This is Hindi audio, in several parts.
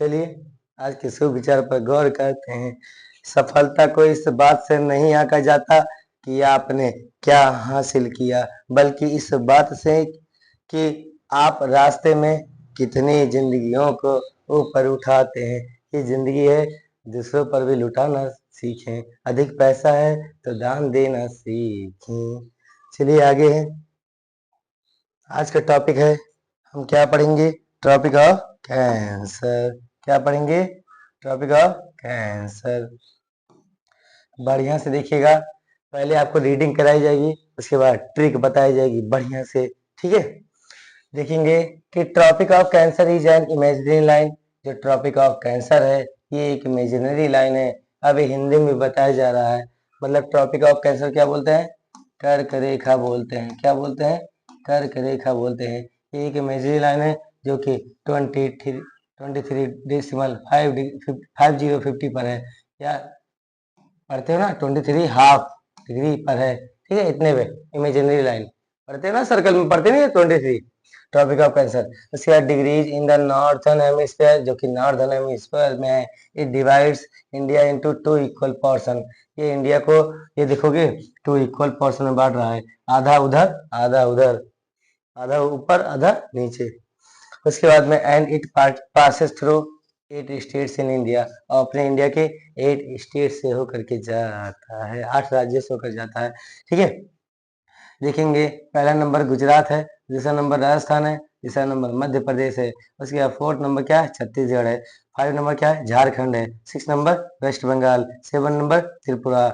चलिए आज के शुभ विचार पर गौर करते हैं। सफलता को इस बात से नहीं आंका जाता कि आपने क्या हासिल किया, बल्कि इस बात से कि आप रास्ते में कितनी जिंदगियों को ऊपर उठाते हैं। ये जिंदगी है, दूसरों पर भी लुटाना सीखें। अधिक पैसा है तो दान देना सीखें। चलिए आगे है। आज का टॉपिक है, हम क्या पढ़ेंगे? Topic of cancer. क्या पढ़ेंगे? Topic of cancer. बढ़िया से देखिएगा। पहले आपको रीडिंग कराई जाएगी, उसके बाद ट्रिक बताई जाएगी बढ़िया से। ठीक है, देखेंगे कि tropic of cancer is an imaginary line. जो ट्रॉपिक ऑफ कैंसर है ये एक इमेजिनरी लाइन है। अभी हिंदी में बताया जा रहा है। मतलब ट्रॉपिक ऑफ कैंसर क्या बोलते हैं? कर्क रेखा बोलते हैं। क्या बोलते हैं? कर्क रेखा बोलते हैं। ये एक इमेजिनरी लाइन है जो कि 23.50 पर है। या पढ़ते हो ना, 23.5 डिग्री पर है। ठीक है, इतने पे इमेजिनरी लाइन पढ़ते हो ना, सर्कल में पढ़ते नहीं है 23 ट्रॉपिक ऑफ कैंसर। उसके बाद degrees in the northern hemisphere, जो कि नॉर्दर्न हेमिस्फीयर में है। It divides India into 2 equal portion. ये इंडिया को, ये देखोगे 2 इक्वल पोर्शन में बांट रहा है। आधा उधर आधा उधर, आधा ऊपर आधा नीचे। उसके बाद में and it passes through 8 states in India. और अपने इंडिया के 8 स्टेट से होकर के जाता है, 8 राज्यों से होकर जाता है। ठीक है, देखेंगे पहला नंबर गुजरात है, दूसरा नंबर राजस्थान है, तीसरा नंबर मध्य प्रदेश है। उसके बाद 4th नंबर क्या है? छत्तीसगढ़ है। 5 नंबर क्या है? झारखंड है। 6 number West Bengal. 7 number Tripura.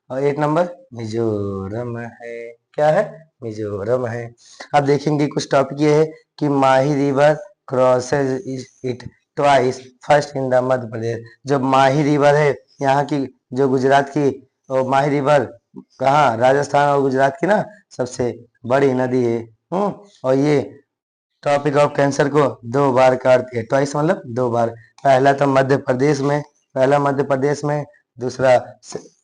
और 8 नंबर मिजोरम है। क्या है? मिजोरम है। अब देखेंगे कुछ टॉपिक ये है कि Mahi river crosses it twice first in the Madhya Pradesh. जो माही रिवर है यहाँ की, जो गुजरात की, और माही रिवर कहाँ? राजस्थान और गुजरात की ना सबसे बड़ी नदी है। और ये टॉपिक ऑफ कैंसर को 2 बार काटती है। ट्वाइस मतलब 2 बार। पहला तो मध्य प्रदेश में, पहला मध्य प्रदेश में, दूसरा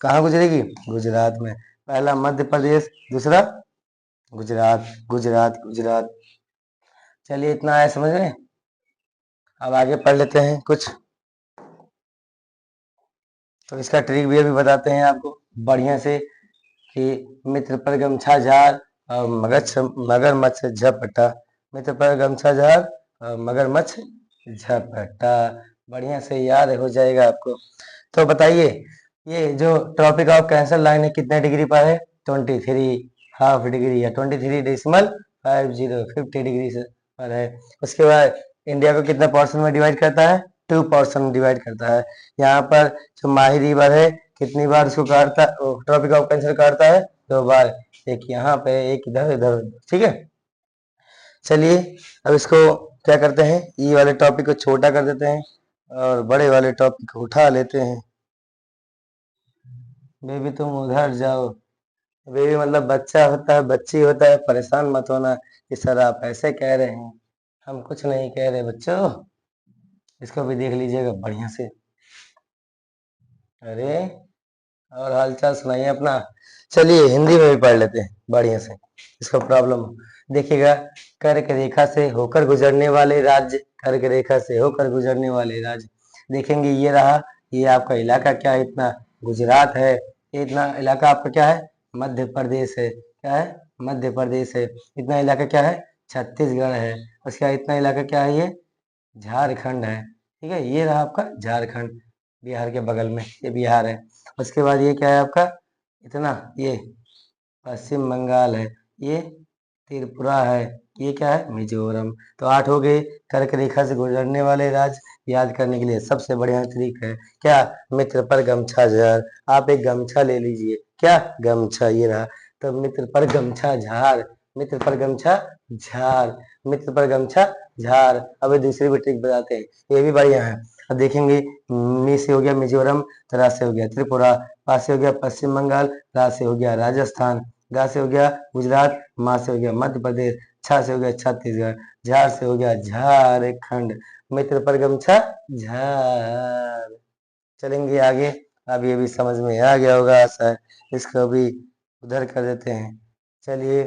कहाँ गुजरेगी? गुजरात में। पहला मध्य प्रदेश, दूसरा गुजरात। गुजरात गुजरात। चलिए इतना आया समझ में। अब आगे पढ़ लेते हैं कुछ। तो इसका ट्रिक भी अभी बताते हैं आपको बढ़िया से कि मित्र पर गमछा झार और मगरमच्छ झपटा। मित्र पर गमछा झार और मगरमच्छ झपटा। बढ़िया से याद हो जाएगा आपको। तो बताइए, ये जो ट्रॉपिक ऑफ कैंसर लाइन है कितने डिग्री पर है? 23.5 डिग्री या 23.50 पर है। उसके बाद इंडिया को कितने पोर्शन में डिवाइड करता है? 2 पोर्शन में डिवाइड करता है। यहाँ पर जो माही रिवर है कितनी बार उसको काटता, ट्रॉपिक ऑफ कैंसर काटता है? 2 बार। एक यहाँ पे, एक इधर, इधर। ठीक है, चलिए अब इसको क्या करते हैं, ये वाले टॉपिक को छोटा कर देते हैं और बड़े वाले टॉपिक को उठा लेते हैं। बेबी तुम उधर जाओ। बेबी मतलब बच्चा होता है, बच्ची होता है। परेशान मत होना कि सर आप ऐसे कह रहे हैं, हम कुछ नहीं कह रहे बच्चों। इसको भी देख लीजिएगा बढ़िया से। अरे और हालचाल सुनाइए अपना। चलिए हिंदी में भी पढ़ लेते हैं बढ़िया से, इसको प्रॉब्लम देखिएगा। कर्क रेखा से होकर गुजरने वाले राज्य, कर्क रेखा से होकर गुजरने वाले राज्य देखेंगे। ये रहा, ये आपका इलाका क्या है? इतना गुजरात है। इतना इलाका आपका क्या है? मध्य प्रदेश है। क्या है? मध्य प्रदेश है। इतना इलाका क्या है? छत्तीसगढ़ है। उसका इतना इलाका क्या है? ये झारखंड है। ठीक है, ये रहा आपका झारखंड, बिहार के बगल में, ये बिहार है। उसके बाद ये क्या है आपका? इतना ये पश्चिम बंगाल है। ये त्रिपुरा है। ये क्या है? मिजोरम। तो 8 हो गए कर्क रेखा से गुजरने वाले राज्य। याद करने के लिए सबसे बढ़िया तरीका है क्या? मित्र पर गमछा झार। आप एक गमछा ले लीजिए। क्या? गमछा, ये रहा। तो मित्र पर गमछा झार, मित्र पर गमछा झार, मित्र पर गमछा झार। अब दूसरी भी ट्रिक बताते हैं, ये भी बढ़िया है। अब देखेंगे, मी से हो गया मिजोरम, तो रा से हो गया त्रिपुरा, पा से हो गया पश्चिम बंगाल, रा से हो गया राजस्थान, गा से हो गया गुजरात, मा से हो गया मध्य प्रदेश, छा से हो गया छत्तीसगढ़, झार से हो गया झारखंड। मित्र पर गमछा झार। चलेंगे आगे। अब ये भी समझ में आ गया होगा आशा है। इसको भी उधर कर देते हैं। चलिए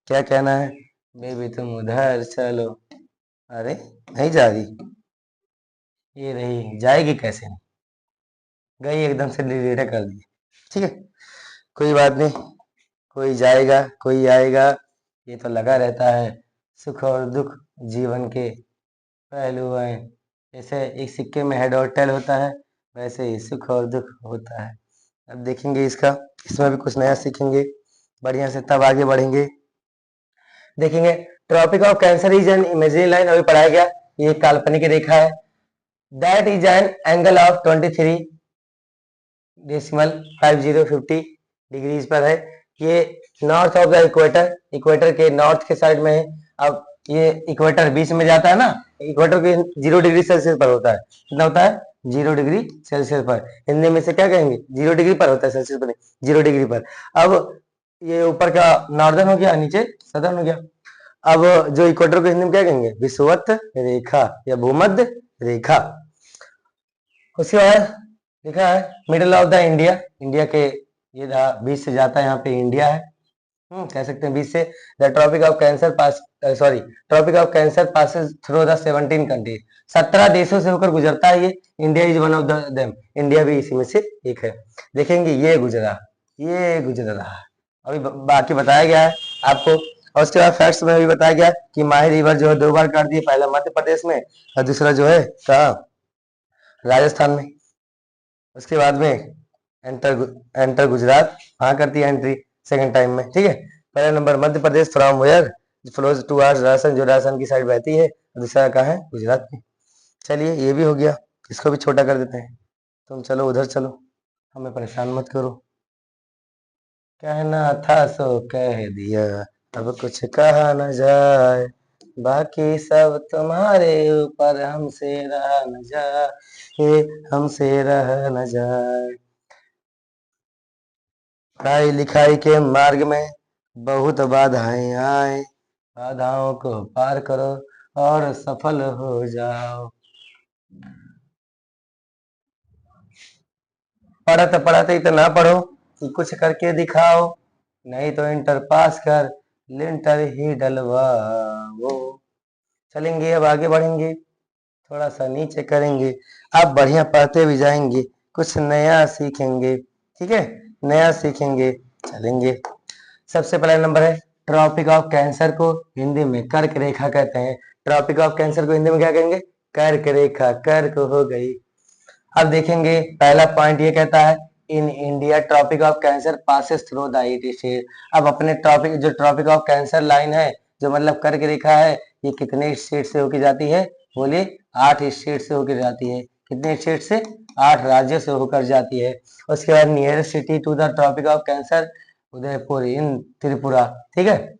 क्या कहना है? बेबी तुम उधर चलो। अरे नहीं जा रही। ये रही, जाएगी कैसे नहीं, गई एकदम से डिलीट कर दी। ठीक है, कोई बात नहीं, कोई जाएगा कोई आएगा, ये तो लगा रहता है। सुख और दुख जीवन के पहलू हैं, जैसे एक सिक्के में हेड और टेल होता है, वैसे ही सुख और दुख होता है। अब देखेंगे इसका, इसमें भी कुछ नया सीखेंगे बढ़िया से, तब आगे बढ़ेंगे। देखेंगे tropic of cancer is an imaginary line, अभी पढ़ाया गया, ये काल्पनिक रेखा है। That is an angle of 23.5050 degrees पर है। ये north of the equator, equator के नॉर्थ के साइड में है। अब ये इक्वेटर बीच में जाता है ना, इक्वेटर के 0 डिग्री सेल्सियस पर होता है, कितना होता है 0 डिग्री सेल्सियस पर, हिंदी में से क्या कहेंगे 0 डिग्री पर होता है, सेल्सियस पर नहीं 0 डिग्री पर। अब ये ऊपर का नॉर्दर्न हो गया, नीचे सदर्न हो गया। अब जो इक्वेटर को हिंदी में क्या कहेंगे विषुवत रेखा या भूमध्य रेखा। उसके बाद लिखा है middle of the India, India के ये बीच से जाता है, यहाँ पे इंडिया है, कह सकते हैं बीच से। The tropic of cancer pass, sorry, tropic of cancer passes through the 17 countries, 17 देशों से होकर गुजरता है ये। India is one of them, India भी इसी में से एक है। देखेंगे ये गुजरा, ये गुजर रहा, अभी बाकी बताया गया है आपको। और उसके बाद फैक्ट्स में भी बताया गया कि माही रिवर जो है 2 बार काट दिए, पहला मध्य प्रदेश में और दूसरा जो है कहाँ राजस्थान में। उसके बाद में एंटर गुजरात वहां करती है एंट्री सेकंड टाइम में। ठीक है, पहला नंबर Madhya Pradesh from where flows towards Rajasthan, जो राजस्थान की साइड बहती है, दूसरा कहाँ है गुजरात में। चलिए ये भी हो गया, इसको भी छोटा कर देते हैं। तुम चलो उधर चलो, हमें परेशान मत करो, कहना था सो कह दिया, अब कुछ कहा न जाए, बाकी सब तुम्हारे ऊपर, हमसे रहा न जाए, हमसे रहा न जाए। पढ़ाई लिखाई के मार्ग में बहुत बाधाएं आए, बाधाओं को पार करो और सफल हो जाओ। पढ़त पढ़त इतना पढ़ो कि कुछ करके दिखाओ, नहीं तो इंटर पास कर लिंटर ही डलवाओ। चलेंगे अब आगे बढ़ेंगे, थोड़ा सा नीचे करेंगे, अब बढ़िया पढ़ते भी जाएंगे, कुछ नया सीखेंगे। ठीक है, नया सीखेंगे, चलेंगे। सबसे पहला नंबर है ट्रॉपिक ऑफ कैंसर को हिंदी में कर्क रेखा कहते हैं। ट्रॉपिक ऑफ कैंसर को हिंदी में क्या कहेंगे कर्क रेखा, कर्क हो गई। अब देखेंगे पहला पॉइंट ये कहता है in India tropic of cancer passes through the 8 state. अब अपने ट्रॉपिक, जो ट्रॉपिक ऑफ कैंसर लाइन है, जो मतलब कर्क रेखा है, ये कितने स्टेट से होकर जाती है, बोलिए 8 स्टेट से होकर जाती है। कितने स्टेट से, 8 राज्यों से होकर जाती है। उसके बाद nearest city to the tropic of cancer Udaipur in Tripura. ठीक है,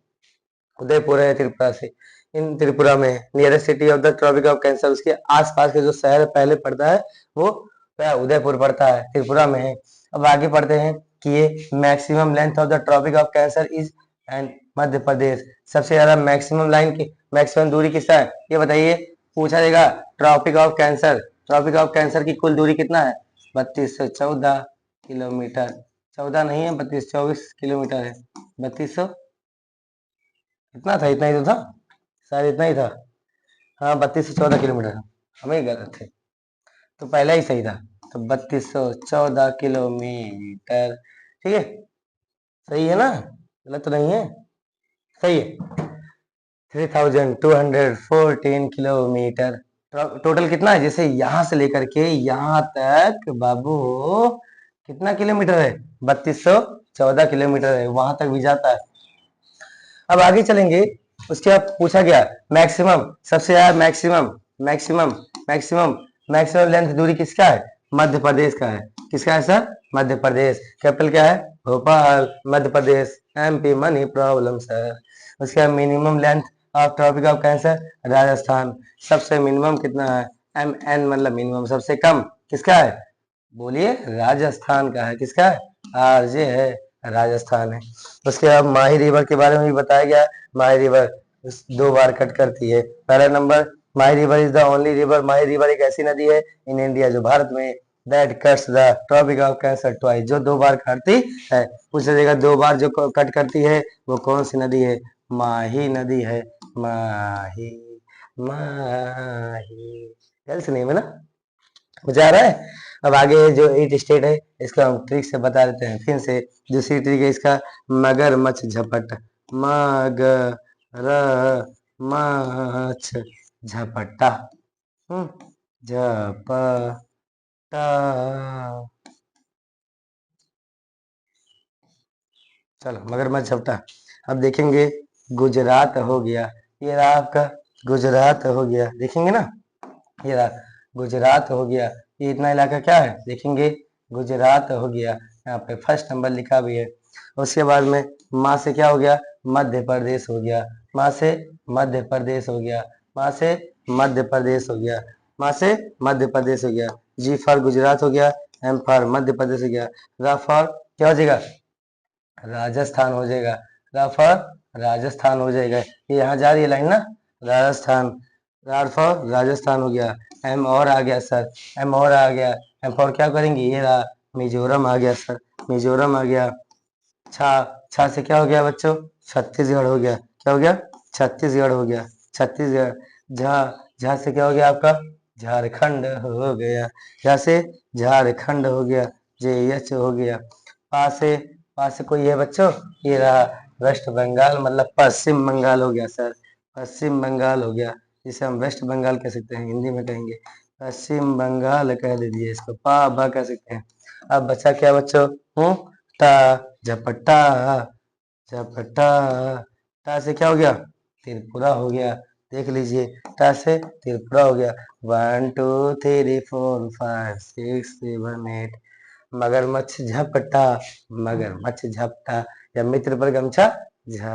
उदयपुर है त्रिपुरा से, इन त्रिपुरा में nearest city of the tropic of cancer, उसके आसपास के जो शहर पहले पड़ता है वो उदयपुर पड़ता है, त्रिपुरा में है। अब आगे पढ़ते हैं कि ये maximum length of the tropic of cancer is and Madhya Pradesh. सबसे ज्यादा मैक्सिमम लाइन की मैक्सिमम दूरी किसका है ये बताइए, पूछा जाएगा। Tropic of cancer, tropic of cancer की कुल दूरी कितना है 3214 किलोमीटर, 14 नहीं है 3224 किलोमीटर है। 3200 इतना था, इतना ही तो था शायद, इतना ही था, हाँ 3214 किलोमीटर, हमें ही गलत थे, तो पहला ही सही था। तो 3214 किलोमीटर, ठीक है, सही है ना, गलत तो नहीं है, सही है। 3214 किलोमीटर टोटल कितना है, जैसे यहां से लेकर के यहां तक बाबू कितना किलोमीटर है 3214 किलोमीटर है, वहां तक भी जाता है। अब आगे चलेंगे, उसके बाद पूछा गया मैक्सिमम, सबसे ज्यादा maximum maximum maximum maximum length दूरी किसका है, मध्य प्रदेश का है। किसका है सर, मध्य प्रदेश। कैपिटल क्या है, Bhopal, Madhya Pradesh, MP money problem sir. उसके बाद minimum length of tropic of cancer Rajasthan, सबसे मिनिमम कितना है, एम एन मतलब मिनिमम, सबसे कम किसका है, बोलिए राजस्थान का है। किसका है, आरजे है, राजस्थान है। उसके बाद माही रिवर के बारे में भी बताया गया। माही रिवर 2 बार कट करती है। पहला नंबर Mahi river is the only river, Mahi river एक ऐसी नदी है इन इंडिया जो भारत में that cuts the tropic of cancer twice, जो 2 बार काटती है। पूछा जाएगा 2 बार जो कट करती है वो कौन सी नदी है, माही नदी है, माही, माही, जल से नहीं है ना, मुझे आ रहा है। अब आगे जो 8 स्टेट है इसको हम ट्रिक से बता देते हैं फिर से। दूसरी ट्रिक है इसका, मगरमच्छ झपट, मगर मच्छ झपटा, झपटा। चलो मगरमच्छ झपटा। अब देखेंगे गुजरात हो गया, ये रहा आपका गुजरात हो गया, देखेंगे ना, ये रहा गुजरात हो गया। ये इतना इलाका क्या है देखेंगे, गुजरात हो गया। यहाँ पे फर्स्ट नंबर लिखा भी है। उसके बाद में माँ से क्या हो गया, मध्य प्रदेश हो गया, माँ से मध्य प्रदेश हो गया, माँ से मध्य प्रदेश हो गया, माँ से मध्य प्रदेश हो गया। जी फॉर गुजरात हो गया, एम फॉर मध्य प्रदेश हो गया, र फॉर क्या हो जाएगा, राजस्थान हो जाएगा, रा फॉर राजस्थान हो जाएगा। ये यहाँ जा रही है लाइन ना, राजस्थान, रार फॉर राजस्थान हो गया। एम और आ गया सर, एम और आ गया, एम फॉर क्या करेंगे, ये रहा मिजोरम आ गया सर, मिजोरम आ गया। छा, छा से क्या हो गया बच्चों, छत्तीसगढ़ हो गया, क्या हो गया, छत्तीसगढ़ हो गया, छत्तीसगढ़। झा, झा से क्या हो गया आपका, झारखंड हो गया, झा से झारखंड हो गया। जे एच हो गया। पा से, पा से कोई है बच्चों, ये रहा वेस्ट बंगाल, मतलब पश्चिम बंगाल हो गया सर, पश्चिम बंगाल हो गया, जिसे हम वेस्ट बंगाल कह सकते हैं, हिंदी में कहेंगे पश्चिम बंगाल कह दीजिए इसको, पा बा कह सकते हैं। अब बचा क्या बच्चों, हूँ टा, झपट्टा, झपट्टा। टा से क्या हो गया, त्रिपुरा हो गया, देख लीजिए, टा से त्रिपुरा हो गया। 1 2 3 4 5 6 7 8, मगरमच्छ झपटा, मगरमच्छ झपटा, या मित्र पर गमछा झा।